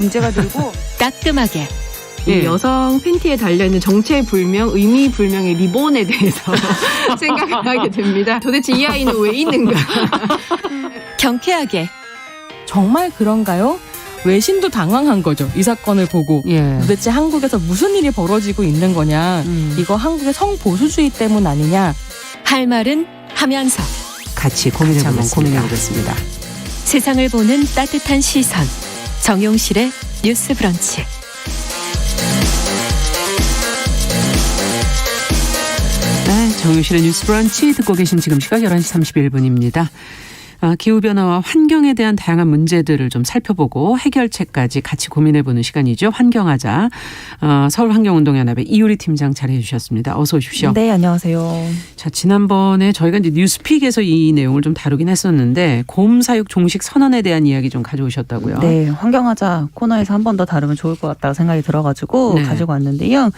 문제가 들고 따끔하게 이 여성 팬티에 달려있는 정체불명, 의미불명의 리본에 대해서 생각을 하게 됩니다. 도대체 이 아이는 왜 있는가? 경쾌하게 정말 그런가요? 외신도 당황한 거죠. 이 사건을 보고. 도대체 한국에서 무슨 일이 벌어지고 있는 거냐. 이거 한국의 성보수주의 때문 아니냐. 할 말은 하면서 같이 고민해보겠습니다. 세상을 보는 따뜻한 시선 정용실의 뉴스 브런치. 네, 정용실의 뉴스 브런치 듣고 계신 지금 시각 11시 31분입니다. 기후변화와 환경에 대한 다양한 문제들을 좀 살펴보고 해결책까지 같이 고민해보는 시간이죠. 환경하자. 서울환경운동연합의 이유리 팀장 자리해 주셨습니다. 어서 오십시오. 네, 안녕하세요. 자, 지난번에 저희가 이제 뉴스픽에서 이 내용을 좀 다루긴 했었는데 곰 사육 종식 선언에 대한 이야기 좀 가져오셨다고요. 네, 환경하자 코너에서 한 번 더 다루면 좋을 것 같다고 생각이 들어가지고 네. 가지고 왔는데요.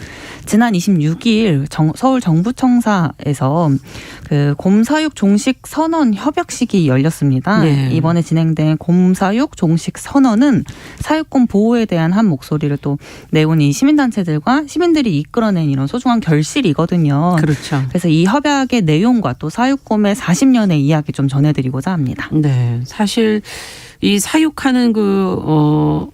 지난 26일 서울 정부청사에서 그 곰 사육 종식 선언 협약식이 열렸습니다. 네. 이번에 진행된 곰 사육 종식 선언은 사육곰 보호에 대한 한 목소리를 또 내온 이 시민단체들과 시민들이 이끌어낸 이런 소중한 결실이거든요. 그렇죠. 그래서 이 협약의 내용과 또 사육곰의 40년의 이야기 좀 전해드리고자 합니다. 네, 사실 이 사육하는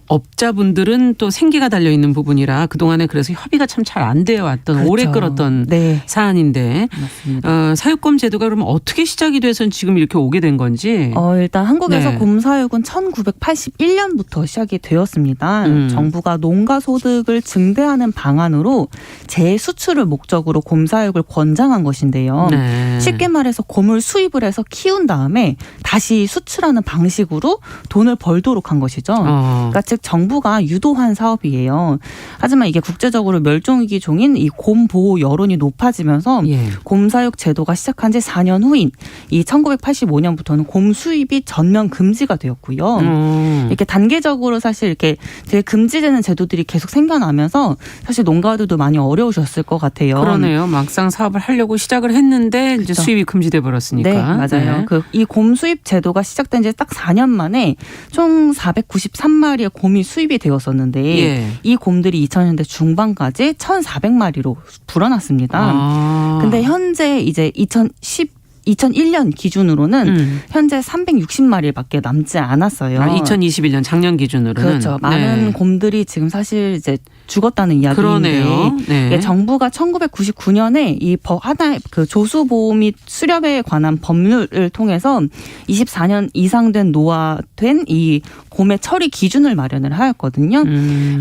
업자분들은 또 생계가 달려 있는 부분이라 그동안에 그래서 협의가 참 잘 안 되어 왔던 그렇죠. 오래 끌었던 네. 사안인데 맞습니다. 사육검 제도가 그러면 어떻게 시작이 돼서 지금 이렇게 오게 된 건지. 일단 한국에서 네. 곰사육은 1981년부터 시작이 되었습니다. 정부가 농가 소득을 증대하는 방안으로 재수출을 목적으로 곰사육을 권장한 것인데요. 네. 쉽게 말해서 곰을 수입을 해서 키운 다음에 다시 수출하는 방식으로 돈을 벌도록 한 것이죠. 그러니까 즉 정부가 유도한 사업이에요. 하지만 이게 국제적으로 멸종위기 종인 이 곰 보호 여론이 높아지면서 곰사육 제도가 시작한 지 4년 후인 이 1985년부터는 곰 수입이 전면 금지가 되었고요. 이렇게 단계적으로 사실 이렇게 되게 금지되는 제도들이 계속 생겨나면서 사실 농가들도 많이 어려우셨을 것 같아요. 그러네요. 막상 사업을 하려고 시작을 했는데 이제 그렇죠. 수입이 금지돼 버렸으니까. 네, 맞아요. 네. 이 곰 수입 제도가 시작된 지 딱 4년 만에 총 493마리의 곰이 수입이 되었었는데 이 곰들이 2000년대 중반까지 1,400마리로 불어났습니다. 근데 현재 이제 2001년 기준으로는 현재 360마리밖에 남지 않았어요. 2021년 작년 기준으로는. 그렇죠. 많은 곰들이 지금 사실 이제 죽었다는 이야기인데 네. 정부가 1999년에 이 하나의 그 조수보호 및 수렵에 관한 법률을 통해서 24년 이상 된 노화된 이 곰의 처리 기준을 마련을 하였거든요.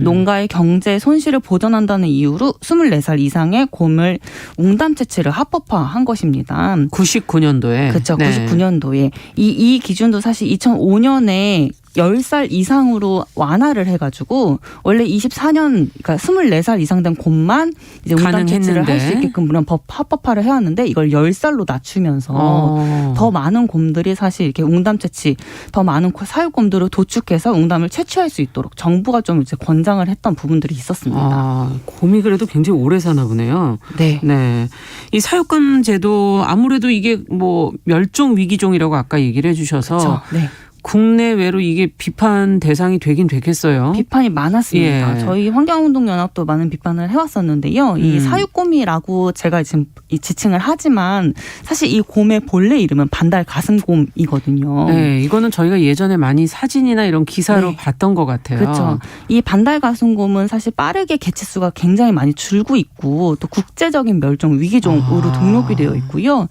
농가의 경제 손실을 보전한다는 이유로 24살 이상의 곰을 웅담 채취를 합법화한 것입니다. 99년도에. 그렇죠. 네. 99년도에 이 기준도 사실 2005년에 10살 이상으로 완화를 해가지고 원래 24년 그러니까 24살 이상 된 곰만 이제 웅담 채취를 할 수 있게끔 물론 합법화를 해왔는데 이걸 10살로 낮추면서 더 많은 곰들이 사실 이렇게 웅담 채취 더 많은 사육곰들을 도축해서 웅담을 채취할 수 있도록 정부가 좀 이제 권장을 했던 부분들이 있었습니다. 곰이 그래도 굉장히 오래 사나 보네요. 네. 이 사육금 제도 아무래도 이게 뭐 멸종 위기종이라고 아까 얘기를 해주셔서. 그렇죠. 네. 국내외로 이게 비판 대상이 되긴 되겠어요. 비판이 많았습니다. 저희 환경운동연합도 많은 비판을 해왔었는데요. 이 사육곰이라고 제가 지금 지칭을 하지만 사실 이 곰의 본래 이름은 반달 가슴곰이거든요. 네, 이거는 저희가 예전에 많이 사진이나 이런 기사로 봤던 것 같아요. 그렇죠. 이 반달 가슴곰은 사실 빠르게 개체수가 굉장히 많이 줄고 있고 또 국제적인 멸종 위기종으로 등록이 되어 있고요.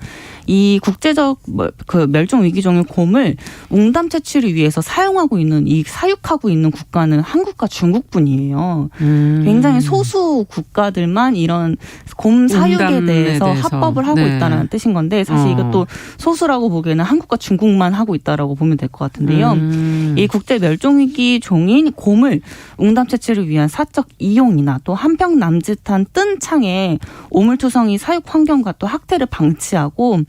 이 국제적 그 멸종 위기종의 곰을 웅담 채취를 위해서 사용하고 있는 이 사육하고 있는 국가는 한국과 중국뿐이에요. 굉장히 소수 국가들만 이런 곰 사육에 대해서 합법을 하고 있다는 뜻인 건데 사실 이것도 소수라고 보기에는 한국과 중국만 하고 있다라고 보면 될 것 같은데요. 이 국제 멸종 위기 종인 곰을 웅담 채취를 위한 사적 이용이나 또 한평 남짓한 뜬 창에 오물투성이 사육 환경과 또 학대를 방치하고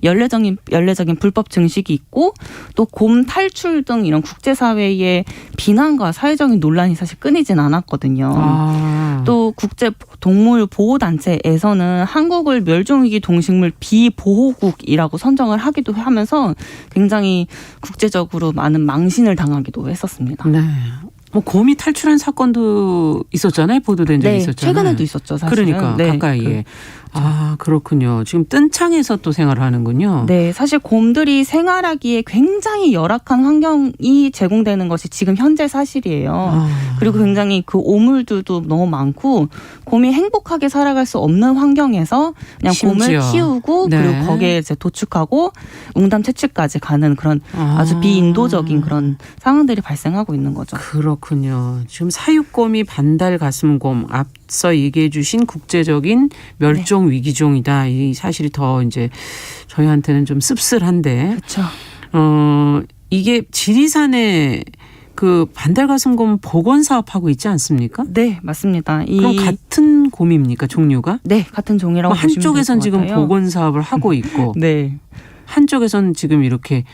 연례적인 불법 증식이 있고 또 곰 탈출 등 이런 국제사회의 비난과 사회적인 논란이 사실 끊이진 않았거든요. 또 국제 동물 보호단체에서는 한국을 멸종위기 동식물 비보호국이라고 선정을 하기도 하면서 굉장히 국제적으로 많은 망신을 당하기도 했었습니다. 네. 뭐 곰이 탈출한 사건도 있었잖아요. 보도된 적이 네, 있었잖아요. 최근에도 있었죠. 사실은. 그러니까 네, 가까이에. 아 그렇군요. 지금 뜬창에서 또 생활을 하는군요. 네, 사실 곰들이 생활하기에 굉장히 열악한 환경이 제공되는 것이 지금 현재 사실이에요. 그리고 굉장히 그 오물들도 너무 많고 곰이 행복하게 살아갈 수 없는 환경에서 그냥 심지어. 곰을 키우고 네. 그리고 거기에 이제 도축하고 웅담 채취까지 가는 그런 아주 비인도적인 그런 상황들이 발생하고 있는 거죠. 그렇군요. 지금 사육곰이 반달 가슴곰 앞서 얘기해 주신 국제적인 멸종 위기종이다. 이 사실이 더 이제 저희한테는 좀 씁쓸한데. 그렇죠. 이게 지리산에 그 반달 가슴곰 복원 사업하고 있지 않습니까? 네, 맞습니다. 그럼 같은 곰입니까, 종류가? 네, 같은 종이라고 보시면 한쪽에선 될 것 지금 같아요. 복원 사업을 하고 있고 네. 한쪽에선 지금 이렇게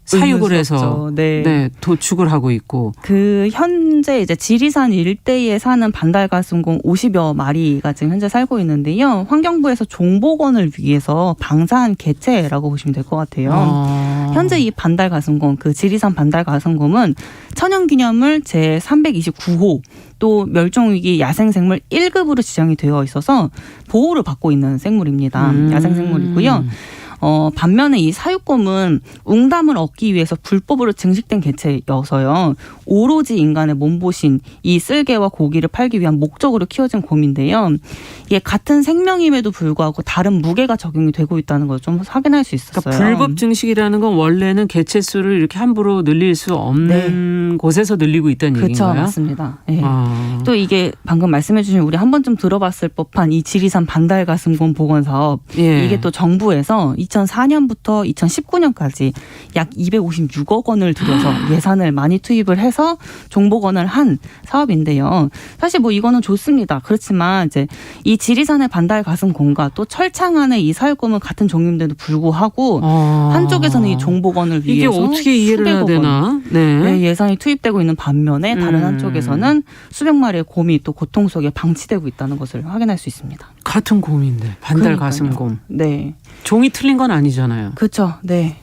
사육을 해서 의문스럽죠. 네. 네, 도축을 하고 있고. 그 현재 이제 지리산 일대에 사는 반달가슴곰 50여 마리가 지금 현재 살고 있는데요. 환경부에서 종복원을 위해서 방사한 개체라고 보시면 될 것 같아요. 현재 이 반달가슴곰, 그 지리산 반달가슴곰은 천연기념물 제329호 또 멸종위기 야생생물 1급으로 지정이 되어 있어서 보호를 받고 있는 생물입니다. 야생생물이고요. 반면에 이 사육곰은 웅담을 얻기 위해서 불법으로 증식된 개체여서요. 오로지 인간의 몸보신, 이 쓸개와 고기를 팔기 위한 목적으로 키워진 곰인데요. 이게 같은 생명임에도 불구하고 다른 무게가 적용이 되고 있다는 걸 좀 확인할 수 있었어요. 그러니까 불법 증식이라는 건 원래는 개체 수를 이렇게 함부로 늘릴 수 없는 곳에서 늘리고 있다는 그렇죠, 얘기인가요? 맞습니다. 네. 또 이게 방금 말씀해주신 우리 한 번쯤 들어봤을 법한 이 지리산 반달가슴곰 복원 사업, 이게 또 정부에서 2004년부터 2019년까지 약 256억 원을 들여서 예산을 많이 투입을 해서 종복원을 한 사업인데요. 사실 뭐 이거는 좋습니다. 그렇지만 이제 이 지리산의 반달가슴곰과 또 철창안의 이 사육곰은 같은 종류인데도 불구하고 한쪽에서는 이 종복원을 위해서 이게 어떻게 이해를 해야 되나? 네, 예산이 투입되고 있는 반면에 다른 한쪽에서는 수백 마리의 곰이 또 고통 속에 방치되고 있다는 것을 확인할 수 있습니다. 같은 곰인데 반달가슴곰. 네. 종이 틀린 건 아니잖아요. 그렇죠. 네.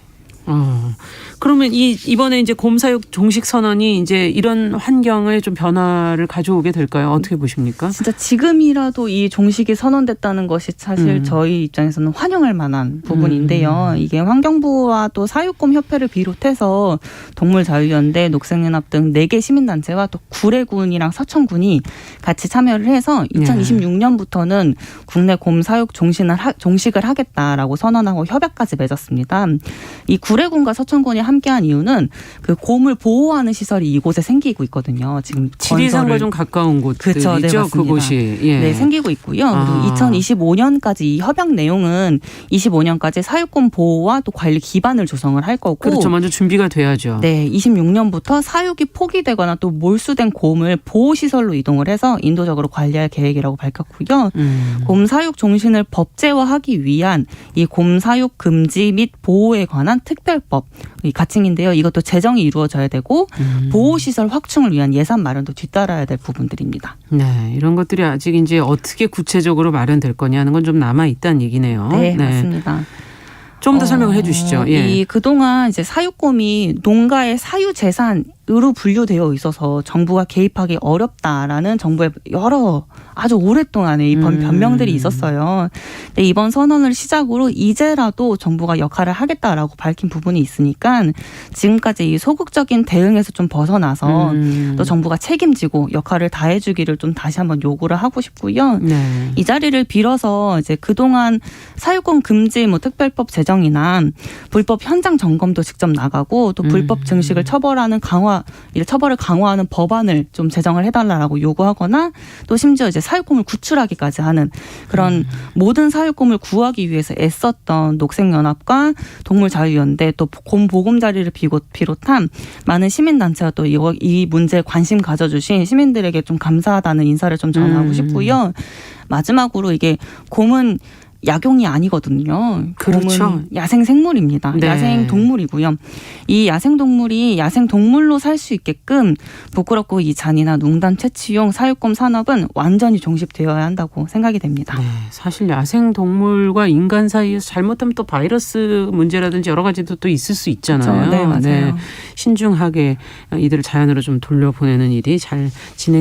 그러면 이번에 이제 곰사육 종식 선언이 이제 이런 환경에 좀 변화를 가져오게 될까요? 어떻게 보십니까? 진짜 지금이라도 이 종식이 선언됐다는 것이 사실 저희 입장에서는 환영할 만한 부분인데요. 이게 환경부와 또 사육곰 협회를 비롯해서 동물자유연대, 녹색연합 등 4개 시민단체와 또 구례군이랑 서천군이 같이 참여를 해서 2026년부터는 국내 곰사육 종식을 하겠다라고 선언하고 협약까지 맺었습니다. 이 구례군과 서천군이 함께한 이유는 그 곰을 보호하는 시설이 이곳에 생기고 있거든요. 지금 지리산과 좀 가까운 곳들이죠. 그렇죠, 네, 맞습니다. 그곳이. 네, 생기고 있고요. 그리고 2025년까지 이 협약 내용은 25년까지 사육곰 보호와 또 관리 기반을 조성을 할 거고. 그렇죠. 먼저 준비가 돼야죠. 네, 26년부터 사육이 포기되거나 또 몰수된 곰을 보호시설로 이동을 해서 인도적으로 관리할 계획이라고 밝혔고요. 곰 사육 종신을 법제화하기 위한 이 곰 사육 금지 및 보호에 관한 특별법 이 가칭인데요. 이것도 제정이 이루어져야 되고 보호시설 확충을 위한 예산 마련도 뒤따라야 될 부분들입니다. 네, 이런 것들이 아직 이제 어떻게 구체적으로 마련될 거냐는 건 좀 남아 있다는 얘기네요. 네, 맞습니다. 좀 더 설명을 해주시죠. 이 그동안 이제 사육곰이 농가의 사유재산으로 분류되어 있어서 정부가 개입하기 어렵다라는 정부의 여러 아주 오랫동안의 이 변명들이 있었어요. 근데 이번 선언을 시작으로 이제라도 정부가 역할을 하겠다라고 밝힌 부분이 있으니까 지금까지 이 소극적인 대응에서 좀 벗어나서 또 정부가 책임지고 역할을 다해주기를 좀 다시 한번 요구를 하고 싶고요. 네. 이 자리를 빌어서 이제 그동안 사육곰 금지 뭐 특별법 제정이나 불법 현장 점검도 직접 나가고 또 불법 증식을 처벌을 강화하는 법안을 좀 제정을 해달라고 요구하거나 또 심지어 이제 사육곰을 구출하기까지 하는 그런 모든 사육곰을 구하기 위해서 애썼던 녹색연합과 동물자유연대 또 곰 보금자리를 비롯한 많은 시민단체와 또 이 문제에 관심 가져주신 시민들에게 좀 감사하다는 인사를 좀 전하고 싶고요. 마지막으로 이게 곰은 약용이 아니거든요. 그렇죠. 곰은 야생 생물입니다. 네. 야생 동물이고요. 이 야생 동물이 야생 동물로 살 수 있게끔 부끄럽고 이 잔이나 농담 채취용 사육곰 산업은 완전히 종식되어야 한다고 생각이 됩니다. 네, 사실 야생 동물과 인간 사이에서 잘못하면 또 바이러스 문제라든지 여러 가지도 또 있을 수 있잖아요. 그렇죠. 네, 맞아요. 신중하게 이들을 자연으로 좀 돌려보내는 일이 잘 진행.